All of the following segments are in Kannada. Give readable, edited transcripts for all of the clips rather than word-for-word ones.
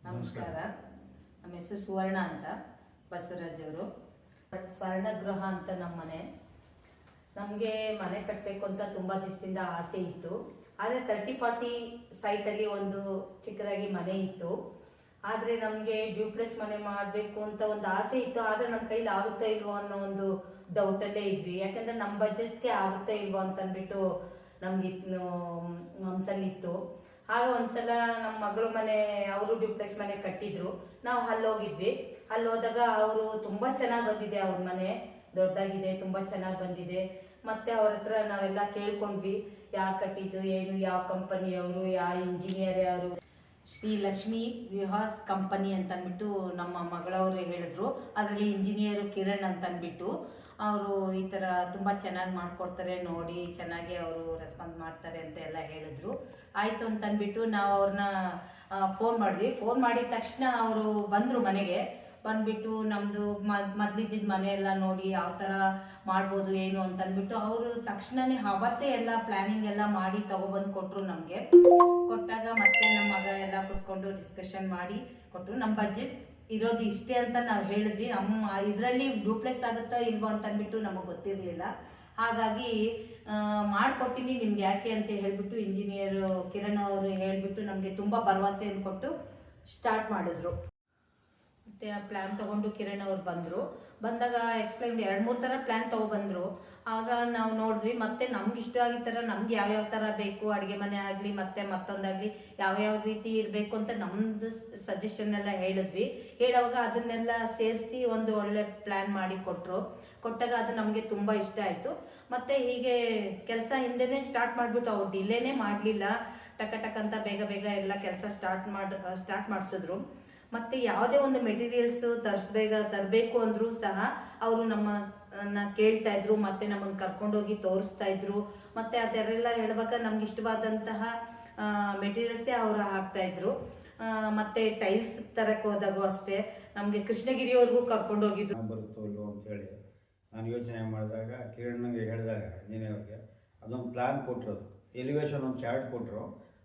ನಮಸ್ಕಾರ. ನಮ್ಮ ಹೆಸರು ಸುವರ್ಣ ಅಂತ, ಬಸವರಾಜ್ ಅವರು. ಸ್ವರ್ಣಗೃಹ ಅಂತ ನಮ್ಮ ಮನೆ. ನಮಗೆ ಮನೆ ಕಟ್ಟಬೇಕು ಅಂತ ತುಂಬ ದಿವಸದಿಂದ ಆಸೆ ಇತ್ತು. ಆದರೆ 30-40 ಸೈಟಲ್ಲಿ ಒಂದು ಚಿಕ್ಕದಾಗಿ ಮನೆ ಇತ್ತು. ಆದರೆ ನಮಗೆ ಡ್ಯೂಪ್ಲೆಕ್ಸ್ ಮನೆ ಮಾಡಬೇಕು ಅಂತ ಒಂದು ಆಸೆ ಇತ್ತು. ಆದರೆ ನಮ್ಮ ಕೈಲಿ ಆಗುತ್ತೋ ಇಲ್ವೋ ಅನ್ನೋ ಒಂದು ಡೌಟಲ್ಲೇ ಇದ್ವಿ. ಯಾಕೆಂದರೆ ನಮ್ಮ ಬಜೆಟ್ಗೆ ಆಗುತ್ತೋ ಇಲ್ವೋ ಅಂತಂದ್ಬಿಟ್ಟು ನಮಗೆ ಮನಸ್ಸಲ್ಲಿತ್ತು. ಆಗ ಒಂದ್ಸಲ ನಮ್ಮ ಮಗಳು ಮನೆ, ಅವರು ಡ್ಯೂಪ್ಲೆಕ್ಸ್ ಮನೆ ಕಟ್ಟಿದ್ರು. ನಾವು ಅಲ್ಲೋಗಿದ್ವಿ. ಅಲ್ಲಿ ಹೋದಾಗ ಅವರು ತುಂಬ ಚೆನ್ನಾಗಿ ಬಂದಿದೆ, ಅವ್ರ ಮನೆ ದೊಡ್ಡದಾಗಿದೆ, ತುಂಬ ಚೆನ್ನಾಗಿ ಬಂದಿದೆ. ಮತ್ತು ಅವ್ರ ಹತ್ರ ನಾವೆಲ್ಲ ಕೇಳ್ಕೊಂಡ್ವಿ, ಯಾರು ಕಟ್ಟಿದ್ದು, ಏನು, ಯಾವ ಕಂಪನಿಯವರು, ಯಾವ ಇಂಜಿನಿಯರ್ ಅವರು. ಶ್ರೀ ಲಕ್ಷ್ಮೀ ವಿಹಾಸ್ ಕಂಪನಿ ಅಂತ ಅಂದ್ಬಿಟ್ಟು ನಮ್ಮ ಮಗಳವರು ಹೇಳಿದ್ರು. ಅದರಲ್ಲಿ ಇಂಜಿನಿಯರು ಕಿರಣ್ ಅಂತ ಅಂದ್ಬಿಟ್ಟು ಅವರು ಈ ಥರ ತುಂಬ ಚೆನ್ನಾಗಿ ಮಾಡಿಕೊಡ್ತಾರೆ, ನೋಡಿ ಚೆನ್ನಾಗಿ ಅವರು ರೆಸ್ಪಾನ್ಸ್ ಮಾಡ್ತಾರೆ ಅಂತ ಎಲ್ಲ ಹೇಳಿದ್ರು. ಆಯಿತು ಅಂತಂದ್ಬಿಟ್ಟು ನಾವು ಅವ್ರನ್ನ ಫೋನ್ ಮಾಡಿದ್ವಿ. ಫೋನ್ ಮಾಡಿದ ತಕ್ಷಣ ಅವರು ಬಂದರು ಮನೆಗೆ. ಬಂದುಬಿಟ್ಟು ನಮ್ಮದು ಮೊದಲಿದ್ದಿದ್ದ ಮನೆ ಎಲ್ಲ ನೋಡಿ ಯಾವ ಥರ ಮಾಡ್ಬೋದು ಏನು ಅಂತಂದ್ಬಿಟ್ಟು ಅವರು ತಕ್ಷಣವೇ ಅವತ್ತೇ ಎಲ್ಲ ಪ್ಲ್ಯಾನಿಂಗ್ ಎಲ್ಲ ಮಾಡಿ ತೊಗೊಬಂದು ಕೊಟ್ಟರು ನಮಗೆ. ಕೊಟ್ಟಾಗ ಮತ್ತೆ ನಮ್ಮ ಮಗ ಎಲ್ಲ ಕೂತ್ಕೊಂಡು ಡಿಸ್ಕಷನ್ ಮಾಡಿ ಕೊಟ್ಟರು. ನಮ್ಮ ಬಜೆಟ್ ಇರೋದು ಇಷ್ಟೇ ಅಂತ ನಾವು ಹೇಳಿದ್ವಿ. ನಮ್ಮ ಇದರಲ್ಲಿ ಡ್ಯೂಪ್ಲೆಕ್ಸ್ ಆಗುತ್ತೋ ಇಲ್ವೋ ಅಂತಂದ್ಬಿಟ್ಟು ನಮಗೆ ಗೊತ್ತಿರಲಿಲ್ಲ. ಹಾಗಾಗಿ ಮಾಡಿಕೊಡ್ತೀನಿ ನಿಮ್ಗೆ ಯಾಕೆ ಅಂತ ಹೇಳಿಬಿಟ್ಟು ಇಂಜಿನಿಯರು ಕಿರಣ್ ಅವರು ಹೇಳಿಬಿಟ್ಟು ನಮಗೆ ತುಂಬ ಭರವಸೆಯನ್ನು ಕೊಟ್ಟು ಸ್ಟಾರ್ಟ್ ಮಾಡಿದ್ರು. ಮತ್ತು ಆ ಪ್ಲ್ಯಾನ್ ತೊಗೊಂಡು ಕಿರಣ್ ಅವ್ರು ಬಂದರು. ಬಂದಾಗ ಎಕ್ಸ್ಪ್ಲೈನ್ 2-3 ಥರ ಪ್ಲ್ಯಾನ್ ತೊಗೊಬಂದರು. ಆಗ ನಾವು ನೋಡಿದ್ವಿ. ಮತ್ತು ನಮ್ಗೆ ಇಷ್ಟ ಆಗಿದ್ದ ಥರ ನಮ್ಗೆ ಯಾವ್ಯಾವ ಥರ ಬೇಕು, ಅಡುಗೆ ಮನೆ ಆಗಲಿ ಮತ್ತು ಮತ್ತೊಂದಾಗಲಿ ಯಾವ್ಯಾವ ರೀತಿ ಇರಬೇಕು ಅಂತ ನಮ್ಮದು ಸಜೆಷನ್ ಎಲ್ಲ ಹೇಳಿದ್ವಿ. ಹೇಳುವಾಗ ಅದನ್ನೆಲ್ಲ ಸೇರಿಸಿ ಒಂದು ಒಳ್ಳೆ ಪ್ಲ್ಯಾನ್ ಮಾಡಿ ಕೊಟ್ಟಾಗ ಅದು ನಮಗೆ ತುಂಬ ಇಷ್ಟ ಆಯಿತು. ಮತ್ತು ಹೀಗೆ ಕೆಲಸ ಹಿಂದೆನೇ ಸ್ಟಾರ್ಟ್ ಮಾಡಿಬಿಟ್ಟು ಅವ್ರು ಡಿಲೇನೇ ಮಾಡಲಿಲ್ಲ. ಟಕ್ ಅಂತ ಬೇಗ ಎಲ್ಲ ಕೆಲಸ ಸ್ಟಾರ್ಟ್ ಮಾಡಿಸಿದ್ರು. ಮತ್ತು ಯಾವುದೇ ಒಂದು ಮೆಟೀರಿಯಲ್ಸು ತರಬೇಕು ಅಂದರೂ ಸಹ ಅವರು ನಮ್ಮನ್ನ ಕೇಳ್ತಾಯಿದ್ರು. ಮತ್ತು ನಮ್ಮನ್ನು ಕರ್ಕೊಂಡೋಗಿ ತೋರಿಸ್ತಾಯಿದ್ರು. ಮತ್ತು ಅದೆಲ್ಲ ಹೇಳುವಾಗ ನಮ್ಗೆ ಇಷ್ಟವಾದಂತಹ ಮೆಟೀರಿಯಲ್ಸೇ ಅವರು ಹಾಕ್ತಾಯಿದ್ರು. ಮತ್ತು ಟೈಲ್ಸ್ ತರಕ್ಕೆ ಹೋದಾಗೂ ಅಷ್ಟೇ ನಮಗೆ ಕೃಷ್ಣಗಿರಿಯವ್ರಿಗೂ ಕರ್ಕೊಂಡೋಗಿದ್ದು. ಬರುತ್ತೋ ಇಲ್ಲೋ ಅಂತೇಳಿ ನಾನು ಯೋಚನೆ ಮಾಡಿದಾಗ ಕಿರಣ್ಗೆ ಹೇಳಿದಾಗ ಇಂಜಿನಿಯರ್ಗೆ ಅದೊಂದು ಪ್ಲ್ಯಾನ್ ಕೊಟ್ಟರು. ಎಲಿವೇಶನ್ ಒಂದು ಚಾರ್ಟ್ ಕೊಟ್ಟರು.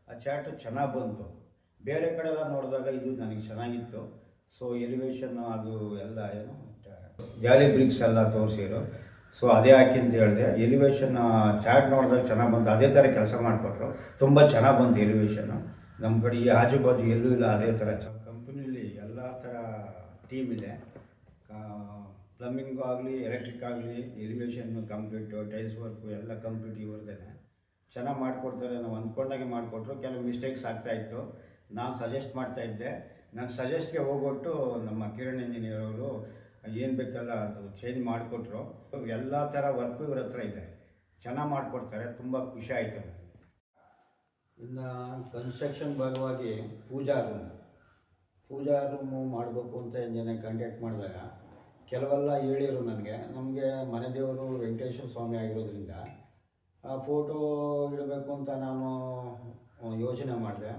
ಆ ಚಾರ್ಟ್ ಚೆನ್ನಾಗಿ ಬಂತು. ಬೇರೆ ಕಡೆ ಎಲ್ಲ ನೋಡಿದಾಗ ಇದು ನನಗೆ ಚೆನ್ನಾಗಿತ್ತು. ಸೊ ಎಲಿವೇಶನ್ ಅದು ಎಲ್ಲ ಏನು ಜಾಲಿ ಬ್ರಿಕ್ಸ್ ಎಲ್ಲ ತೋರಿಸಿರು. ಸೊ ಅದೇ ಹಾಕಿ ಅಂತ ಹೇಳಿದೆ. ಎಲಿವೇಶನ್ ಚಾರ್ಟ್ ನೋಡಿದಾಗ ಚೆನ್ನಾಗಿ ಬಂತು. ಅದೇ ಥರ ಕೆಲಸ ಮಾಡಿಕೊಟ್ರು. ತುಂಬ ಚೆನ್ನಾಗಿ ಬಂತು ಎಲಿವೇಶನ್ನು. ನಮ್ಮ ಕಡೆ ಈ ಆಜು ಬಾಜು ಎಲ್ಲೂ ಇಲ್ಲ ಅದೇ ಥರ. ಕಂಪ್ನಿಲಿ ಎಲ್ಲ ಥರ ಟೀಮ್ ಇದೆ. ಪ್ಲಂಬಿಂಗು ಆಗಲಿ, ಎಲೆಕ್ಟ್ರಿಕ್ ಆಗಲಿ, ಎಲಿವೇಶನ್ನು ಕಂಪ್ಲೀಟು, ಟೈಲ್ಸ್ ವರ್ಕು ಎಲ್ಲ ಕಂಪ್ಲೀಟ್ ಇವ್ರದ್ದೇನೆ. ಚೆನ್ನಾಗಿ ಮಾಡಿಕೊಡ್ತಾರೆ. ನಾವು ಅಂದ್ಕೊಂಡಾಗೆ ಮಾಡಿಕೊಟ್ರು. ಕೆಲವು ಮಿಸ್ಟೇಕ್ಸ್ ಆಗ್ತಾಯಿತ್ತು. ನಾನು ಸಜೆಸ್ಟ್ ಮಾಡ್ತಾಯಿದ್ದೆ. ನಾನು ಸಜೆಸ್ಟ್ಗೆ ಹೋಗ್ಬಿಟ್ಟು ನಮ್ಮ ಕಿರಣ್ ಇಂಜಿನಿಯರ್ ಅವರು ಏನು ಬೇಕಲ್ಲ ಅದು ಚೇಂಜ್ ಮಾಡಿಕೊಟ್ರು. ಎಲ್ಲ ಥರ ವರ್ಕು ಇವ್ರ ಹತ್ರ ಇದೆ. ಚೆನ್ನಾಗಿ ಮಾಡಿಕೊಡ್ತಾರೆ. ತುಂಬ ಖುಷಿ ಆಯಿತು. ಇನ್ನು ಕನ್ಸ್ಟ್ರಕ್ಷನ್ ಭಾಗವಾಗಿ ಪೂಜಾ ರೂಮು ಮಾಡಬೇಕು ಅಂತ ಜನ ಕಾಂಟ್ಯಾಕ್ಟ್ ಮಾಡಿದಾಗ ಕೆಲವೆಲ್ಲ ಹೇಳಿರು ನನಗೆ. ನಮಗೆ ಮನೆ ದೇವರು ವೆಂಕಟೇಶ್ವರ ಸ್ವಾಮಿ ಆಗಿರೋದ್ರಿಂದ ಆ ಫೋಟೋ ಇಡಬೇಕು ಅಂತ ನಾನು ಯೋಚನೆ ಮಾಡಿದೆ.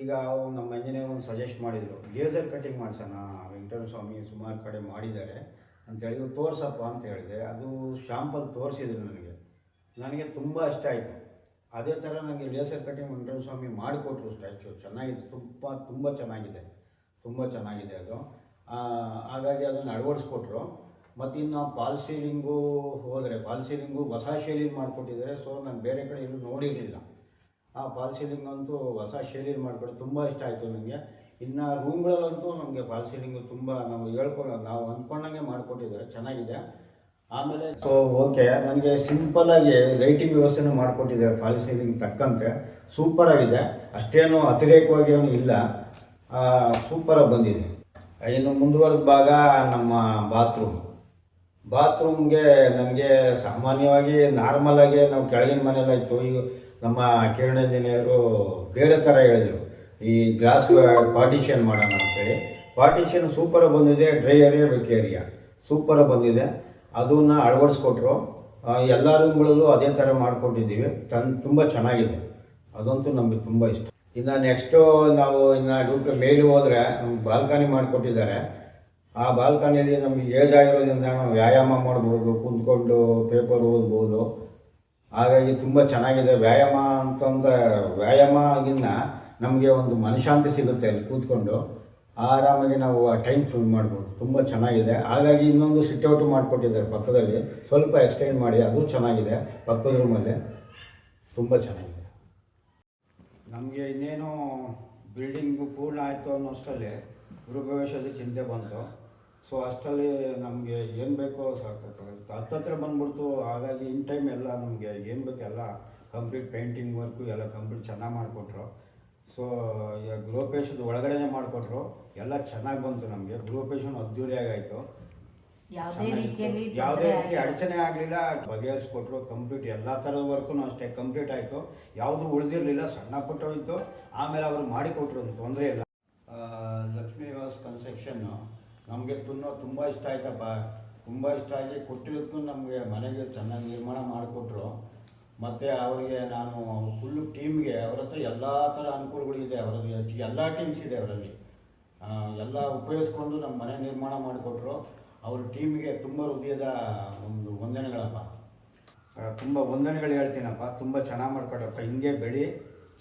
ಈಗ ನಮ್ಮ ಇಂಜಿನಿಯರ್ ಒಂದು ಸಜೆಸ್ಟ್ ಮಾಡಿದರು, ಲೇಸರ್ ಕಟಿಂಗ್ ಮಾಡಿಸೋಣ, ವೆಂಕಟೇಶ್ವರ ಸ್ವಾಮಿ ಸುಮಾರು ಕಡೆ ಮಾಡಿದ್ದಾರೆ ಅಂತೇಳಿ ತೋರಿಸಪ್ಪ ಅಂತ ಹೇಳಿದೆ. ಅದು ಶಾಂಪಲ್ ತೋರಿಸಿದ್ರು ನನಗೆ ತುಂಬ ಇಷ್ಟ ಆಯಿತು. ಅದೇ ಥರ ನನಗೆ ಲೇಸರ್ ಕಟಿಂಗ್ ವೆಂಕಟೇಶ್ವರ ಸ್ವಾಮಿ ಮಾಡಿಕೊಟ್ರು. ಸ್ಟ್ಯಾಚು ಚೆನ್ನಾಗಿದೆ, ತುಂಬ ಚೆನ್ನಾಗಿದೆ ಅದು. ಹಾಗಾಗಿ ಅದನ್ನು ಅಳವಡಿಸ್ಕೊಟ್ರು. ಮತ್ತು ಇನ್ನು ಫಾಲ್ ಸೀಲಿಂಗು ಹೋದರೆ ಫಾಲ್ ಸೀಲಿಂಗು ಹೊಸ ಶೈಲಿಯಲ್ಲಿ ಮಾಡಿಕೊಟ್ಟಿದ್ದಾರೆ. ಸೊ ನಾನು ಬೇರೆ ಕಡೆ ಎಲ್ಲೂ ನೋಡಿರಲಿಲ್ಲ. ಆ ಫಾಲ್ ಸೀಲಿಂಗ್ ಅಂತೂ ಹೊಸ ಶೈಲಿಯಲ್ಲಿ ಮಾಡಿಕೊಟ್ಟು ತುಂಬ ಇಷ್ಟ ಆಯಿತು ನನಗೆ. ಇನ್ನು ರೂಮ್ಗಳಲ್ಲಂತೂ ನಮಗೆ ಫಾಲ್ ಸೀಲಿಂಗು ತುಂಬ ನಾವು ಅಂದ್ಕೊಂಡಂಗೆ ಮಾಡಿಕೊಟ್ಟಿದ್ದಾರೆ, ಚೆನ್ನಾಗಿದೆ. ಆಮೇಲೆ ಸೊ ಓಕೆ, ನನಗೆ ಸಿಂಪಲ್ಲಾಗಿ ಲೈಟಿಂಗ್ ವ್ಯವಸ್ಥೆನೂ ಮಾಡಿಕೊಟ್ಟಿದ್ದಾರೆ ಫಾಲ್ ಸೀಲಿಂಗ್ ತಕ್ಕಂತೆ. ಸೂಪರಾಗಿದೆ. ಅಷ್ಟೇನು ಅತಿರೇಕವಾಗಿ ಏನೂ ಇಲ್ಲ, ಸೂಪರಾಗಿ ಬಂದಿದೆ. ಇನ್ನು ಮುಂದುವರೆದ ಭಾಗ ನಮ್ಮ ಬಾತ್ರೂಮ್ಗೆ ನನಗೆ ಸಾಮಾನ್ಯವಾಗಿ ನಾರ್ಮಲಾಗಿ ನಾವು ಕೆಳಗಿನ ಮನೆಯಲ್ಲ ಇತ್ತು. ಈಗ ನಮ್ಮ ಕಿರಣ್ ಇಂಜಿನಿಯರು ಬೇರೆ ಥರ ಹೇಳಿದರು, ಈ ಗ್ಲಾಸ್ ಪಾರ್ಟಿಷನ್ ಮಾಡೋಣ ಅಂತೇಳಿ. ಪಾರ್ಟಿಷನ್ ಸೂಪರಾಗಿ ಬಂದಿದೆ. ಡ್ರೈ ಏರಿಯಾ, ವೆಟ್ ಏರಿಯಾ ಸೂಪರಾಗಿ ಬಂದಿದೆ. ಅದನ್ನು ಅಳವಡಿಸ್ಕೊಟ್ರು. ಎಲ್ಲ ರೂಮ್ಗಳಲ್ಲೂ ಅದೇ ಥರ ಮಾಡಿಕೊಟ್ಟಿದ್ದೀವಿ. ತುಂಬ ಚೆನ್ನಾಗಿದೆ. ಅದಂತೂ ನಮಗೆ ತುಂಬ ಇಷ್ಟ. ಇನ್ನು ನೆಕ್ಸ್ಟು ನಾವು ಮೇಲೆ ಹೋದರೆ ನಮ್ಗೆ ಬಾಲ್ಕನಿ ಮಾಡಿಕೊಟ್ಟಿದ್ದಾರೆ. ಆ ಬಾಲ್ಕನಿಯಲ್ಲಿ ನಮಗೆ ಏಜ್ ಆಗಿರೋದ್ರಿಂದ ನಾವು ವ್ಯಾಯಾಮ ಮಾಡ್ಬೋದು, ಕುಂತ್ಕೊಂಡು ಪೇಪರ್ ಓದ್ಬೋದು. ಹಾಗಾಗಿ ತುಂಬ ಚೆನ್ನಾಗಿದೆ. ವ್ಯಾಯಾಮಕ್ಕಿಂತ ನಮಗೆ ಒಂದು ಮನಃಶಾಂತಿ ಸಿಗುತ್ತೆ ಅಲ್ಲಿ ಕೂತ್ಕೊಂಡು. ಆರಾಮಾಗಿ ನಾವು ಆ ಟೈಮ್ ಸ್ಪೆಂಡ್ ಮಾಡ್ಬೋದು. ತುಂಬ ಚೆನ್ನಾಗಿದೆ. ಹಾಗಾಗಿ ಇನ್ನೊಂದು ಸಿಟ್ಔಟ್ ಮಾಡಿಕೊಟ್ಟಿದ್ದಾರೆ ಪಕ್ಕದಲ್ಲಿ, ಸ್ವಲ್ಪ ಎಕ್ಸ್ಟೆಂಡ್ ಮಾಡಿ, ಅದು ಚೆನ್ನಾಗಿದೆ. ಪಕ್ಕದ ರೂಮಲ್ಲಿ ತುಂಬ ಚೆನ್ನಾಗಿದೆ. ನಮಗೆ ಇನ್ನೇನು ಬಿಲ್ಡಿಂಗು ಪೂರ್ಣ ಆಯಿತು ಅನ್ನೋಷ್ಟರಲ್ಲಿ ಗೃಹಪ್ರವೇಶದ ಚಿಂತೆ ಬಂತು. ಸೊ ಅಷ್ಟರಲ್ಲಿ ನಮಗೆ ಏನು ಬೇಕೋ ಸಾಕಾಗುತ್ತೆ, ಹತ್ತತ್ರ ಬಂದ್ಬಿಡ್ತು. ಹಾಗಾಗಿ ಇನ್ ಟೈಮ್ ಎಲ್ಲ ನಮಗೆ ಏನು ಬೇಕೋ ಎಲ್ಲ ಕಂಪ್ಲೀಟ್ ಪೇಂಟಿಂಗ್ ವರ್ಕು ಎಲ್ಲ ಕಂಪ್ಲೀಟ್ ಚೆನ್ನಾಗಿ ಮಾಡಿಕೊಟ್ರು. ಸೊ ಗೃಹಪ್ರವೇಶದ ಒಳಗಡೆನೇ ಮಾಡಿಕೊಟ್ರು. ಎಲ್ಲ ಚೆನ್ನಾಗಿ ಬಂತು. ನಮಗೆ ಗೃಹಪ್ರವೇಶನ ಅದ್ದೂರಿಯಾಗಿ ಆಯಿತು. ಯಾವುದೇ ರೀತಿಯಲ್ಲಿ ಯಾವುದೇ ರೀತಿ ಅಡಚಣೆ ಆಗಲಿಲ್ಲ, ಬಗೆಹರಿಸ್ಕೊಟ್ರು. ಕಂಪ್ಲೀಟ್ ಎಲ್ಲ ಥರದ ವರ್ಕು ಅಷ್ಟೇ ಕಂಪ್ಲೀಟ್ ಆಯಿತು. ಯಾವುದು ಉಳಿದಿರಲಿಲ್ಲ, ಸಣ್ಣ ಪುಟ್ಟ ಇತ್ತು. ಆಮೇಲೆ ಅವರು ಮಾಡಿಕೊಟ್ರು, ತೊಂದರೆ ಇಲ್ಲ. ಲಕ್ಷ್ಮೀ ನಿವಾಸ್ ಕನ್ಸ್ಟ್ರಕ್ಷನ್ನು ನಮಗೆ ತುಂಬ ಇಷ್ಟ ಆಯ್ತಪ್ಪ. ತುಂಬ ಇಷ್ಟ ಆಗಿ ಕೊಟ್ಟಿರೋದಕ್ಕೂ ನಮಗೆ ಮನೆಗೆ ಚೆನ್ನಾಗಿ ನಿರ್ಮಾಣ ಮಾಡಿಕೊಟ್ರು. ಮತ್ತು ಅವರಿಗೆ ನಾನು ಫುಲ್ಲು ಟೀಮ್ಗೆ ಅವ್ರ ಹತ್ರ ಎಲ್ಲ ಥರ ಅನುಕೂಲಗಳಿದೆ. ಅವರಲ್ಲಿ ಎಲ್ಲ ಟೀಮ್ಸ್ ಇದೆ ಅವರಲ್ಲಿ. ಎಲ್ಲ ಉಪಯೋಗಿಸ್ಕೊಂಡು ನಮ್ಮ ಮನೆ ನಿರ್ಮಾಣ ಮಾಡಿಕೊಟ್ರು. ಅವ್ರ ಟೀಮಿಗೆ ತುಂಬ ಹೃದಯದ ಒಂದು ವಂದನೆಗಳಪ್ಪ. ತುಂಬ ವಂದನೆಗಳು ಹೇಳ್ತೀನಪ್ಪ. ತುಂಬ ಚೆನ್ನಾಗಿ ಮಾಡ್ಕೊಟ್ಟಪ್ಪ. ಹಿಂಗೆ ಬೆಳಿ,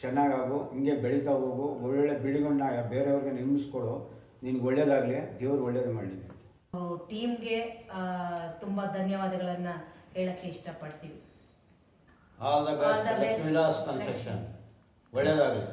ಚೆನ್ನಾಗಾಗು, ಹಿಂಗೆ ಬೆಳೀತಾ ಹೋಗು, ಒಳ್ಳೊಳ್ಳೆ ಬಿಲ್ಡಿಂಗನ್ನ ಬೇರೆಯವ್ರಿಗೆ ನಿರ್ಮಿಸ್ಕೊಡು. ನಿನ್ಗೆ ಒಳ್ಳೇದಾಗಲಿ, ದೇವ್ರು ಒಳ್ಳೇದು ಮಾಡಲಿ. ಟೀಮ್ಗೆ ತುಂಬ ಧನ್ಯವಾದಗಳನ್ನು ಹೇಳಕ್ಕೆ ಇಷ್ಟಪಡ್ತೀವಿ. All the best Lakshmi Vilas construction. ಒಳ್ಳೇದಾಗಲಿ.